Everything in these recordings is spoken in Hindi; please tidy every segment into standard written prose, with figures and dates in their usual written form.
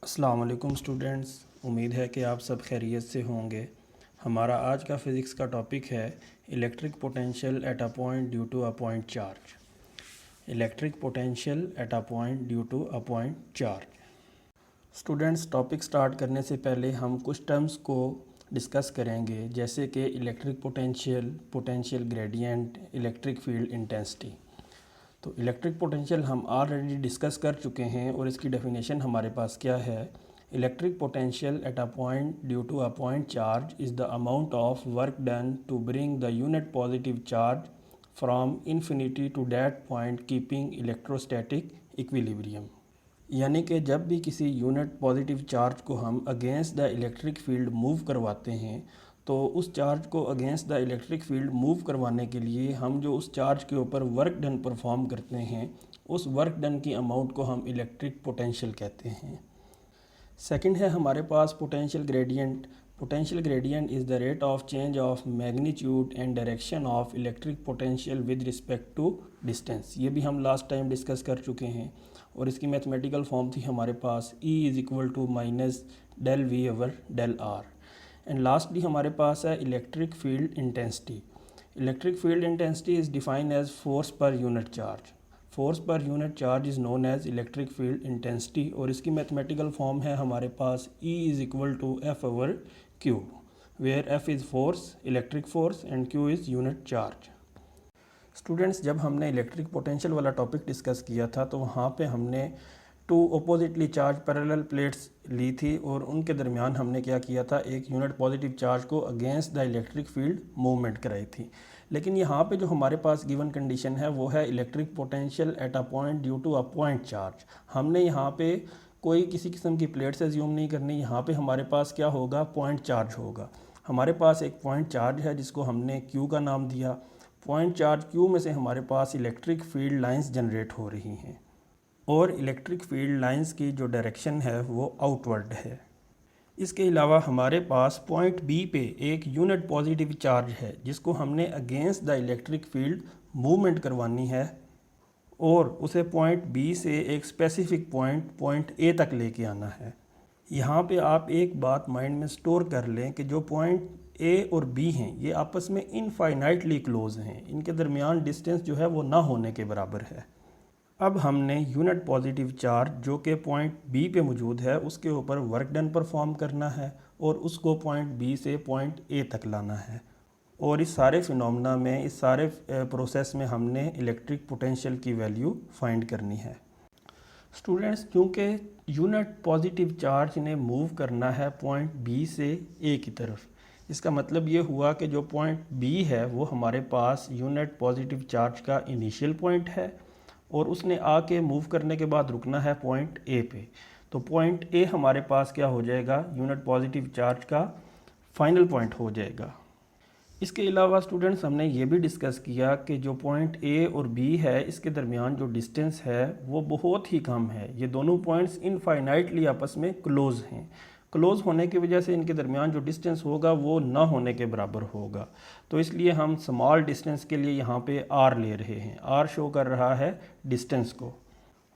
अस्सलाम वालेकुम स्टूडेंट्स, उम्मीद है कि आप सब खैरियत से होंगे। हमारा आज का फ़िज़िक्स का टॉपिक है electric potential at a point due to a point charge. Electric potential at a point due to a point charge. Students, topic start करने से पहले हम कुछ टर्म्स को डिस्कस करेंगे, जैसे कि electric potential, potential gradient, electric field intensity. तो इलेक्ट्रिक पोटेंशियल हम ऑलरेडी डिस्कस कर चुके हैं और इसकी डेफिनेशन हमारे पास क्या है। Electric potential at a point due to a point charge is the amount of work done to bring the unit positive charge from infinity to that point keeping electrostatic equilibrium. यानी कि जब भी किसी यूनिट पॉजिटिव चार्ज को हम against the electric field move करवाते हैं, तो उस चार्ज को against the electric field move करवाने के लिए हम जो उस चार्ज के ऊपर वर्क डन परफॉर्म करते हैं, उस वर्क डन की अमाउंट को हम इलेक्ट्रिक पोटेंशियल कहते हैं। सेकंड है हमारे पास potential gradient. Potential gradient is the rate of change of magnitude and direction of electric potential with respect to distance. ये भी हम लास्ट टाइम डिस्कस कर चुके हैं और इसकी मैथमेटिकल फॉर्म थी हमारे पास E is equal to minus del V over del R. And lastly हमारे पास है electric field intensity. Electric field intensity is defined as force per unit charge. Force per unit charge is known as electric field intensity और इसकी मैथमेटिकल फॉर्म है हमारे पास E is equal to F over Q, where F is force, electric force and Q is unit charge. Students, जब हमने इलेक्ट्रिक पोटेंशियल वाला टॉपिक डिस्कस किया था तो वहाँ पे हमने two oppositely charge parallel plates ली थी और उनके दरमियान हमने क्या किया था, एक यूनिट पॉजिटिव चार्ज को against the electric field movement कराई थी। लेकिन यहाँ पे जो हमारे पास गिवन कंडीशन है वो है electric potential at a point due to a point charge. हमने यहाँ पे कोई किसी किस्म की प्लेट से ज्यूम नहीं करनी। यहाँ पे हमारे पास क्या होगा, पॉइंट चार्ज होगा। हमारे पास एक पॉइंट चार्ज है जिसको हमने क्यू का नाम दिया। पॉइंट चार्ज क्यू में से हमारे पास इलेक्ट्रिक फील्ड लाइंस जनरेट हो रही हैं और इलेक्ट्रिक फील्ड लाइंस की जो डायरेक्शन है वो आउटवर्ड है। इसके अलावा हमारे पास पॉइंट बी पे एक यूनिट पॉजिटिव चार्ज है जिसको हमने against the electric field movement करवानी है और उसे पॉइंट बी से एक स्पेसिफिक पॉइंट ए तक लेके आना है। यहाँ पे आप एक बात माइंड में स्टोर कर लें कि जो पॉइंट ए और बी हैं ये आपस में इनफाइनाइटली क्लोज हैं, इनके दरमियान डिस्टेंस जो है वो ना होने के बराबर है। अब हमने यूनिट पॉजिटिव चार्ज जो कि पॉइंट बी पे मौजूद है उसके ऊपर वर्क डन परफॉर्म करना है और उसको पॉइंट बी से पॉइंट ए तक लाना है। और इस सारे फिनोमेना में, इस सारे प्रोसेस में हमने इलेक्ट्रिक पोटेंशियल की वैल्यू फाइंड करनी है। स्टूडेंट्स, क्योंकि यूनिट पॉजिटिव चार्ज ने मूव करना है पॉइंट बी से ए की तरफ, इसका मतलब ये हुआ कि जो पॉइंट बी है वो हमारे पास यूनिट पॉजिटिव चार्ज का इनिशियल पॉइंट है और उसने आके मूव करने के बाद रुकना है पॉइंट ए पे। तो पॉइंट ए हमारे पास क्या हो जाएगा, यूनिट पॉजिटिव चार्ज का फाइनल पॉइंट हो जाएगा। इसके अलावा स्टूडेंट्स, हमने ये भी डिस्कस किया कि जो पॉइंट ए और बी है इसके दरमियान जो डिस्टेंस है वो बहुत ही कम है। ये दोनों पॉइंट्स इनफाइनाइटली आपस में क्लोज हैं। क्लोज होने की वजह से इनके दरमियान जो डिस्टेंस होगा वो ना होने के बराबर होगा। तो इसलिए हम स्मॉल डिस्टेंस के लिए यहाँ पे आर ले रहे हैं। आर शो कर रहा है डिस्टेंस को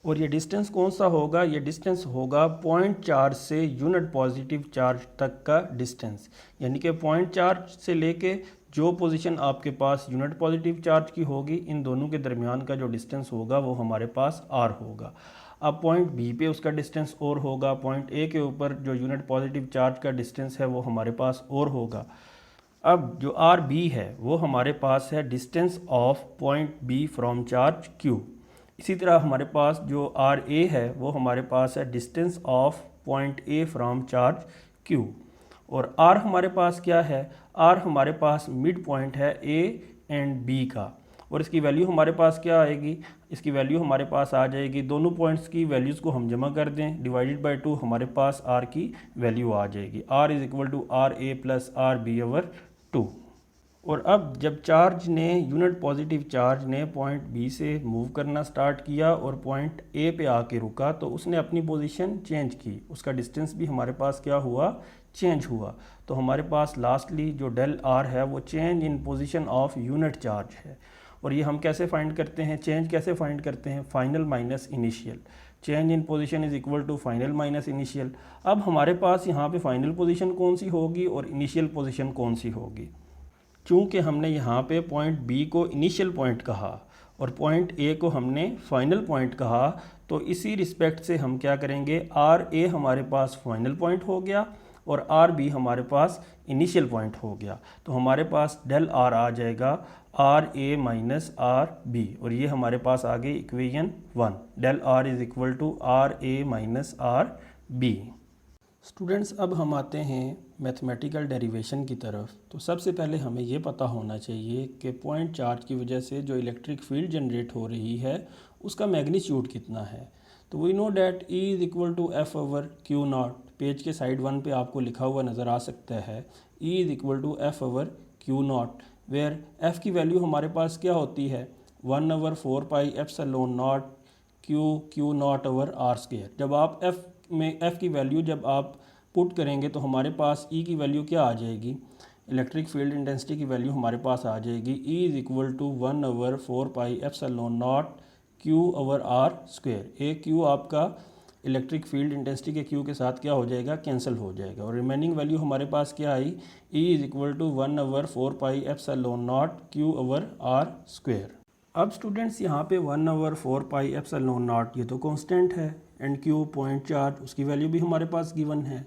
और ये डिस्टेंस कौन सा होगा, ये डिस्टेंस होगा पॉइंट चार्ज से यूनिट पॉजिटिव चार्ज तक का डिस्टेंस। यानी कि पॉइंट चार्ज से लेके जो पोजीशन आपके पास यूनिट पॉजिटिव चार्ज की होगी, इन दोनों के दरमियान का जो डिस्टेंस होगा वो हमारे पास आर होगा। अब पॉइंट बी पे उसका डिस्टेंस और होगा, पॉइंट ए के ऊपर जो यूनिट पॉजिटिव चार्ज का डिस्टेंस है वो हमारे पास और होगा। अब जो आर बी है वो हमारे पास है distance of point B from charge Q. इसी तरह हमारे पास जो आर ए है वो हमारे पास है distance of point A from charge Q. और आर हमारे पास क्या है, आर हमारे पास मिड पॉइंट है ए एंड बी का और इसकी वैल्यू हमारे पास क्या आएगी, इसकी वैल्यू हमारे पास आ जाएगी, दोनों पॉइंट्स की वैल्यूज़ को हम जमा कर दें, डिवाइडेड बाय 2 हमारे पास आर की वैल्यू आ जाएगी। R is equal to R A plus R B over 2। और अब जब चार्ज ने, यूनिट पॉजिटिव चार्ज ने पॉइंट बी से मूव करना स्टार्ट किया और पॉइंट ए पे आके रुका तो उसने अपनी पोजीशन चेंज की, उसका डिस्टेंस भी हमारे पास क्या हुआ, चेंज हुआ। तो हमारे पास लास्टली जो डेल आर है वो change in position of unit charge है और ये हम कैसे फाइंड करते हैं, चेंज कैसे फाइंड करते हैं, final minus initial, change in position is equal to final minus initial. अब हमारे पास यहाँ पे फाइनल पोजीशन कौन सी होगी और इनिशियल पोजीशन कौन सी होगी। चूँकि हमने यहाँ पे पॉइंट बी को इनिशियल पॉइंट कहा और पॉइंट ए को हमने फाइनल पॉइंट कहा, तो इसी रिस्पेक्ट से हम क्या करेंगे, आर ए हमारे पास फाइनल पॉइंट हो गया और आर बी हमारे पास इनिशियल पॉइंट हो गया। तो हमारे पास डेल आर आ जाएगा R A minus R B, और ये हमारे पास आ गई equation 1, del R is equal to R A minus R B. Students, अब हम आते हैं मैथमेटिकल डेरिवेशन की तरफ। तो सबसे पहले हमें ये पता होना चाहिए कि पॉइंट चार्ज की वजह से जो इलेक्ट्रिक फील्ड जनरेट हो रही है उसका मैग्नीट्यूड कितना है। तो we know that E is equal to F over Q naught, page के साइड 1 पे आपको लिखा हुआ नज़र आ सकता है, E is equal to F over Q naught, where F की वैल्यू हमारे पास क्या होती है, 1/4 pi epsilon naught Q naught over R square. जब आप एफ़ की वैल्यू जब आप पुट करेंगे तो हमारे पास E की वैल्यू क्या आ जाएगी, इलेक्ट्रिक फील्ड इंटेंसिटी की वैल्यू हमारे पास आ जाएगी E is equal to 1/4 pi epsilon naught Q over R square. एक क्यू आपका इलेक्ट्रिक फील्ड इंटेंसिटी के क्यू के साथ क्या हो जाएगा, कैंसिल हो जाएगा, और रिमेनिंग वैल्यू हमारे पास क्या आई, E is equal to 1/4 pi epsilon naught Q over R square. अब स्टूडेंट्स यहाँ पे 1/4 पाई एप्सिलॉन नॉट ये तो कांस्टेंट है, एंड क्यू पॉइंट चार्ज उसकी वैल्यू भी हमारे पास गिवन है।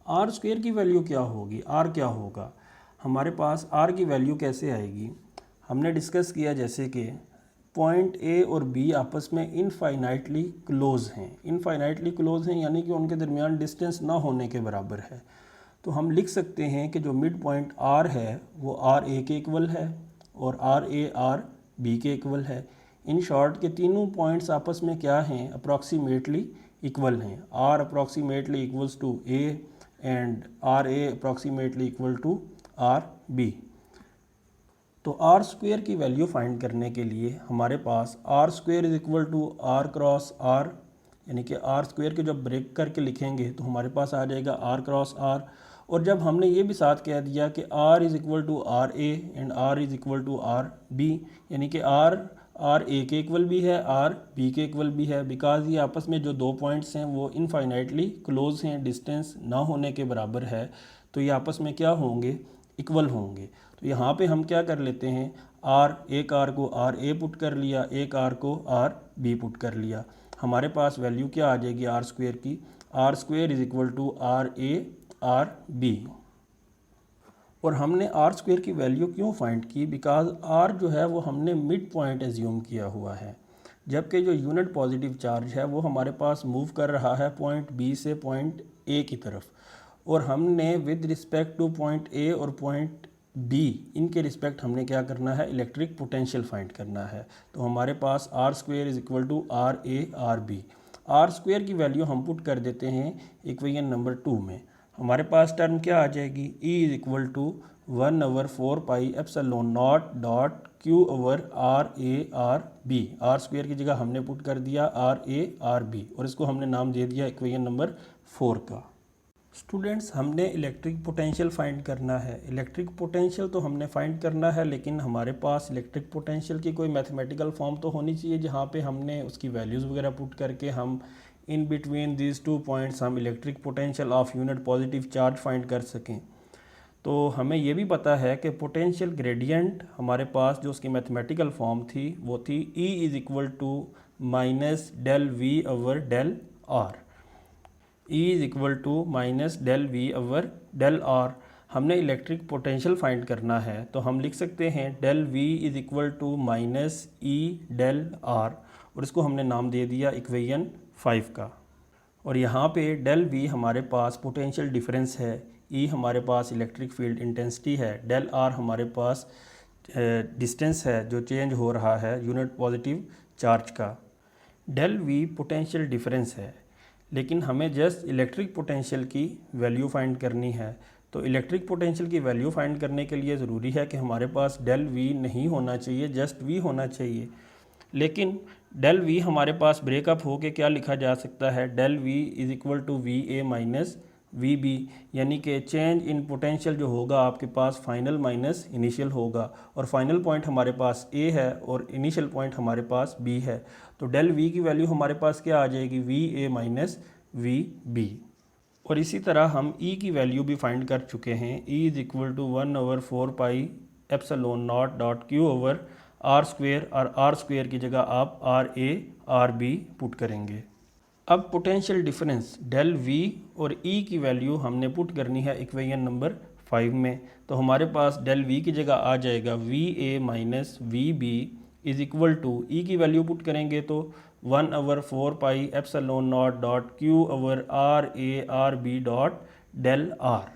आर स्क्वायर की वैल्यू क्या होगी, आर क्या होगा, हमारे पास आर की वैल्यू कैसे आएगी, हमने डिस्कस किया जैसे कि पॉइंट ए और बी आपस में इनफाइनाइटली क्लोज हैं, इनफाइनाइटली क्लोज हैं यानी कि उनके दरमियान डिस्टेंस ना होने के बराबर है। तो हम लिख सकते हैं कि जो मिड पॉइंट आर है वो आर ए के इक्वल है और आर ए आर बी के इक्वल है। इन शॉर्ट के तीनों पॉइंट्स आपस में क्या हैं, अप्रॉक्सीमेटली इक्वल हैं। R approximately equals to A and R A approximately equal to R B. तो आर स्क्वायर की वैल्यू फाइंड करने के लिए हमारे पास R square is equal to R cross R, यानी कि आर स्क्वायर के जब ब्रेक करके लिखेंगे तो हमारे पास आ जाएगा आर क्रॉस आर। और जब हमने ये भी साथ कह दिया कि R is equal to R A and R is equal to R B, यानी कि आर ए के इक्वल भी है, आर बी के इक्वल भी है, बिकॉज ये आपस में जो दो पॉइंट्स हैं वो इनफाइनाइटली क्लोज हैं, डिस्टेंस ना होने के बराबर है, तो ये आपस में क्या होंगे, इक्वल होंगे। तो यहाँ पे हम क्या कर लेते हैं, एक आर को आर ए पुट कर लिया, एक आर को आर बी पुट कर लिया, हमारे पास वैल्यू क्या आ जाएगी आर स्क्वायर की, R square is equal to R A R B. और हमने आर स्क्वायर की वैल्यू क्यों फाइंड की, बिकॉज आर जो है वो हमने मिड पॉइंट एज्यूम किया हुआ है, जबकि जो यूनिट पॉजिटिव चार्ज है वो हमारे पास मूव कर रहा है पॉइंट बी से पॉइंट ए की तरफ, और हमने with respect to point A और पॉइंट बी इनके रिस्पेक्ट हमने क्या करना है, इलेक्ट्रिक पोटेंशियल फाइंड करना है। तो हमारे पास R square is equal to R A R B. R square की वैल्यू हम पुट कर देते हैं इक्वेशन नंबर 2 में, हमारे पास टर्म क्या आ जाएगी, E is equal to 1/4 pi epsilon naught dot Q over R A R B. R square की जगह हमने पुट कर दिया आर ए आर बी, और इसको हमने नाम दे दिया इक्वेशन नंबर 4 का। स्टूडेंट्स, हमने इलेक्ट्रिक पोटेंशियल फाइंड करना है। इलेक्ट्रिक पोटेंशियल तो हमने फाइंड करना है, लेकिन हमारे पास इलेक्ट्रिक पोटेंशियल की कोई मैथमेटिकल फॉर्म तो होनी चाहिए जहाँ पे हमने उसकी वैल्यूज़ वगैरह पुट करके हम इन बिटवीन दीज 2 पॉइंट्स हम electric potential of unit positive charge find कर सकें। तो हमें ये भी पता है कि पोटेंशियल ग्रेडियंट हमारे पास जो उसकी मैथमेटिकल फॉर्म थी वो थी E is equal to minus del V over del R. E is equal to minus del V over del R. हमने इलेक्ट्रिक पोटेंशियल फाइंड करना है तो हम लिख सकते हैं del V is equal to minus E del R, और इसको हमने नाम दे दिया इक्वेशन 5 का। और यहाँ पे डेल वी हमारे पास पोटेंशियल डिफरेंस है, E हमारे पास इलेक्ट्रिक फील्ड इंटेंसिटी है, डेल आर हमारे पास डिस्टेंस है जो चेंज हो रहा है यूनिट पॉजिटिव चार्ज का। डेल वी पोटेंशियल डिफरेंस है, लेकिन हमें जस्ट इलेक्ट्रिक पोटेंशियल की वैल्यू फाइंड करनी है। तो इलेक्ट्रिक पोटेंशियल की वैल्यू फाइंड करने के लिए ज़रूरी है कि हमारे पास डेल वी नहीं होना चाहिए, जस्ट वी होना चाहिए। लेकिन डेल वी हमारे पास ब्रेकअप हो के क्या लिखा जा सकता है, del V is equal to V A minus V B, यानी कि चेंज इन पोटेंशियल जो होगा आपके पास फाइनल माइनस इनिशियल होगा, और फाइनल पॉइंट हमारे पास ए है और इनिशियल पॉइंट हमारे पास बी है। तो डेल वी की वैल्यू हमारे पास क्या आ जाएगी, V A minus V B. और इसी तरह हम ई की वैल्यू भी फाइंड कर चुके हैं। E is equal to 1/4 epsilon naught dot Q over R square, और आर स्क्वेयर की जगह आप R A R B put करेंगे। अब पोटेंशियल डिफरेंस डेल वी और ई की वैल्यू हमने पुट करनी है इक्वेशन नंबर 5 में। तो हमारे पास डेल वी की जगह आ जाएगा V A minus V B is equal to, E की वैल्यू पुट करेंगे तो 1/4 epsilon naught dot Q over R A R B dot del R.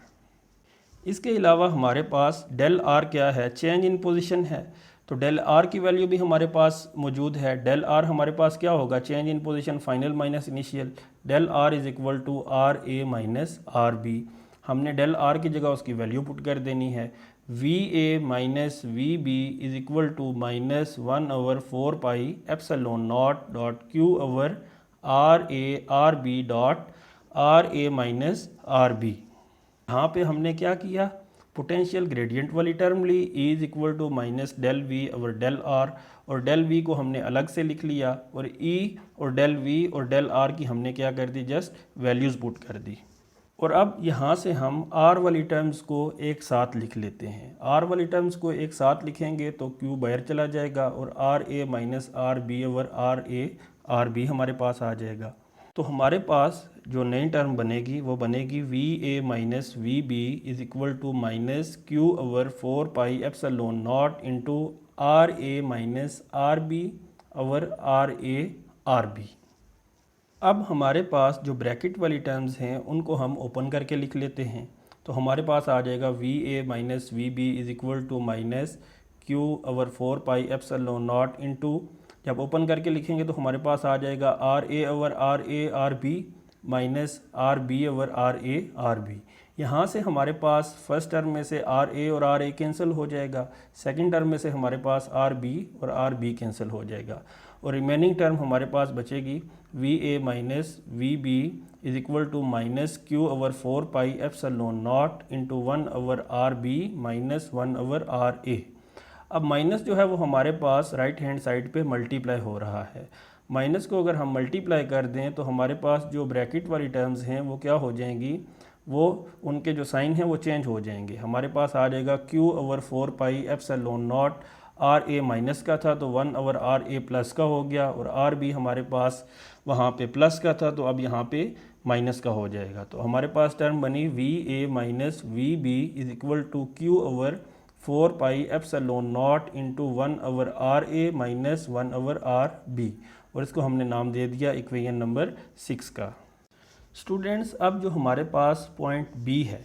इसके अलावा हमारे पास डेल आर क्या है, चेंज इन पोजीशन है। तो डेल आर की वैल्यू भी हमारे पास मौजूद है। डेल आर हमारे पास क्या होगा, change in position final minus initial. Del R is equal to R A minus R B. हमने डेल आर की जगह उसकी वैल्यू पुट कर देनी है। V A minus V B is equal to minus 1/4 epsilon naught dot Q over R A R B dot R A minus R B. यहाँ पे हमने क्या किया, पोटेंशियल ग्रेडियंट वाली टर्म ली, E is equal to minus del V over del R, और डेल वी को हमने अलग से लिख लिया, और E और डेल वी और डेल आर की हमने क्या कर दी, जस्ट वैल्यूज़ पुट कर दी। और अब यहाँ से हम R वाली टर्म्स को एक साथ लिख लेते हैं। R वाली टर्म्स को एक साथ लिखेंगे तो Q बाहर चला जाएगा, और R A minus R B over R A R B हमारे पास आ जाएगा। तो हमारे पास जो नई टर्म बनेगी वो बनेगी V A minus V B is equal to minus Q over 4 epsilon naught into R A minus R B over R A R B. अब हमारे पास जो ब्रैकेट वाली टर्म्स हैं उनको हम ओपन करके लिख लेते हैं। तो हमारे पास आ जाएगा V A minus V B is equal to minus Q over 4 epsilon naught into, जब ओपन करके लिखेंगे तो हमारे पास आ जाएगा R A over R A R B minus R B over R A R B. यहाँ से हमारे पास फर्स्ट टर्म में से आर ए और आर ए कैंसिल हो जाएगा, सेकंड टर्म में से हमारे पास आर बी और आर बी कैंसिल हो जाएगा, और रिमेनिंग टर्म हमारे पास बचेगी V A minus V B is equal to minus Q over 4 epsilon naught into 1 over R B minus 1 over R A. अब माइनस जो है वो हमारे पास राइट हैंड साइड पे मल्टीप्लाई हो रहा है। माइनस को अगर हम मल्टीप्लाई कर दें तो हमारे पास जो ब्रैकेट वाली टर्म्स हैं वो क्या हो जाएंगी, वो उनके जो साइन हैं वो चेंज हो जाएंगे। हमारे पास आ जाएगा Q over 4 epsilon naught, R A minus का था तो 1 ओवर आर ए प्लस का हो गया, और आर बी हमारे पास वहाँ पे प्लस का था तो अब यहाँ पे माइनस का हो जाएगा। तो हमारे पास टर्म बनी V A minus V B is equal to Q over 4 epsilon naught into 1 over R A minus 1 over R B, और इसको हमने नाम दे दिया इक्वेशन नंबर 6 का। स्टूडेंट्स, अब जो हमारे पास पॉइंट बी है,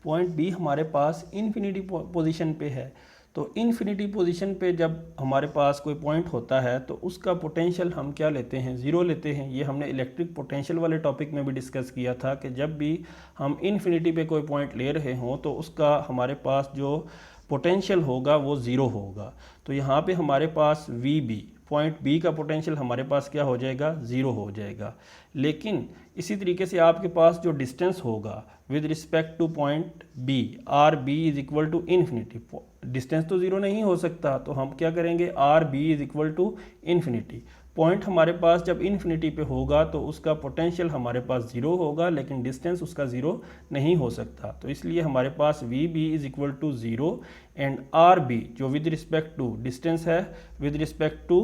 पॉइंट बी हमारे पास इन्फिनिटी पोजीशन पे है। तो इन्फिनिटी पोजीशन पे जब हमारे पास कोई पॉइंट होता है तो उसका पोटेंशियल हम क्या लेते हैं, ज़ीरो लेते हैं। ये हमने इलेक्ट्रिक पोटेंशियल वाले टॉपिक में भी डिस्कस किया था कि जब भी हम इन्फिनिटी पे कोई पॉइंट ले रहे हों तो उसका हमारे पास जो पोटेंशियल होगा वो ज़ीरो होगा। तो यहाँ पे हमारे पास वी बी, पॉइंट बी का पोटेंशियल हमारे पास क्या हो जाएगा, ज़ीरो हो जाएगा। लेकिन इसी तरीके से आपके पास जो डिस्टेंस होगा with respect to point B, R B is equal to infinity, distance तो ज़ीरो नहीं हो सकता, तो हम क्या करेंगे, R B is equal to infinity. Point हमारे पास जब इन्फिनिटी पे होगा तो उसका पोटेंशियल हमारे पास ज़ीरो होगा, लेकिन डिस्टेंस उसका ज़ीरो नहीं हो सकता। तो इसलिए हमारे पास V B is equal to zero and R B जो विद रिस्पेक्ट टू डिस्टेंस है, with respect to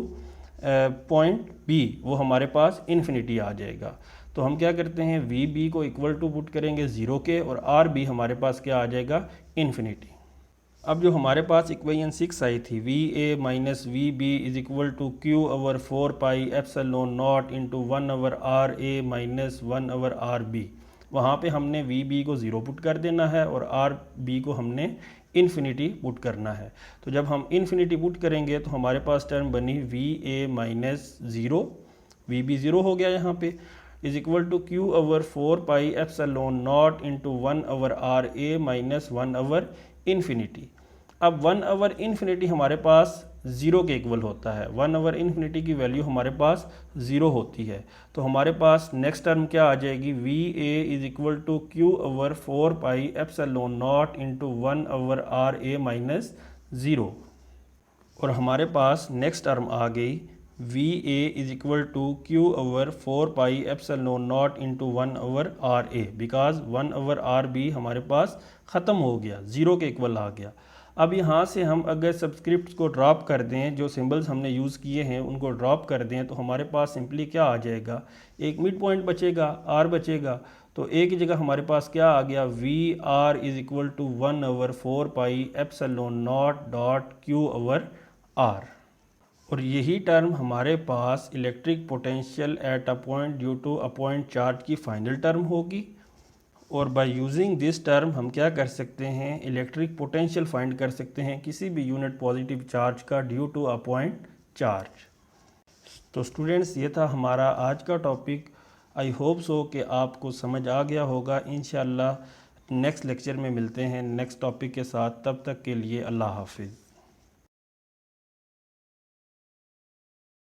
point B, वो हमारे पास इन्फिनिटी आ जाएगा। तो हम क्या करते हैं, वी बी को इक्वल टू पुट करेंगे ज़ीरो के, और आर बी हमारे पास क्या आ जाएगा, इन्फिनिटी। अब जो हमारे पास इक्वेशन 6 आई थी, V A minus V B is equal to Q over 4 epsilon naught into 1 over R A minus 1 over R B, वहाँ पे हमने वी बी को ज़ीरो पुट कर देना है और आर बी को हमने इन्फिनिटी पुट करना है। तो जब हम इन्फिनिटी पुट करेंगे तो हमारे पास टर्म बनी V A minus zero, V B zero हो गया यहाँ पे, is equal to Q over 4 epsilon naught into 1 over R A minus 1 over infinity. अब 1 ओवर इन्फिनिटी हमारे पास ज़ीरो के इक्वल होता है। 1/∞ की वैल्यू हमारे पास ज़ीरो होती है। तो हमारे पास नेक्स्ट टर्म क्या आ जाएगी, VA is equal to Q/4πε0 into 1/RA minus zero. और हमारे पास नेक्स्ट टर्म आ गई VA is equal to Q/4πε0 into 1/RA, because 1/RB हमारे पास ख़त्म हो गया, ज़ीरो के इक्वल आ गया। अब यहाँ से हम अगर सबस्क्रिप्ट्स को ड्रॉप कर दें, जो सिंबल्स हमने यूज़ किए हैं उनको ड्रॉप कर दें, तो हमारे पास सिंपली क्या आ जाएगा, एक मिड पॉइंट बचेगा, R बचेगा। तो एक ही जगह हमारे पास क्या आ गया, VR is equal to 1/4πε0.Q/R। और यही टर्म हमारे पास electric potential at a point due to a point charge की फाइनल टर्म होगी। और बाय यूजिंग दिस टर्म हम क्या कर सकते हैं, इलेक्ट्रिक पोटेंशियल फाइंड कर सकते हैं किसी भी यूनिट पॉजिटिव चार्ज का due to a point charge. तो स्टूडेंट्स, ये था हमारा आज का टॉपिक। आई होप सो कि आपको समझ आ गया होगा। इंशाल्लाह नेक्स्ट लेक्चर में मिलते हैं नेक्स्ट टॉपिक के साथ। तब तक के लिए अल्लाह हाफिज़।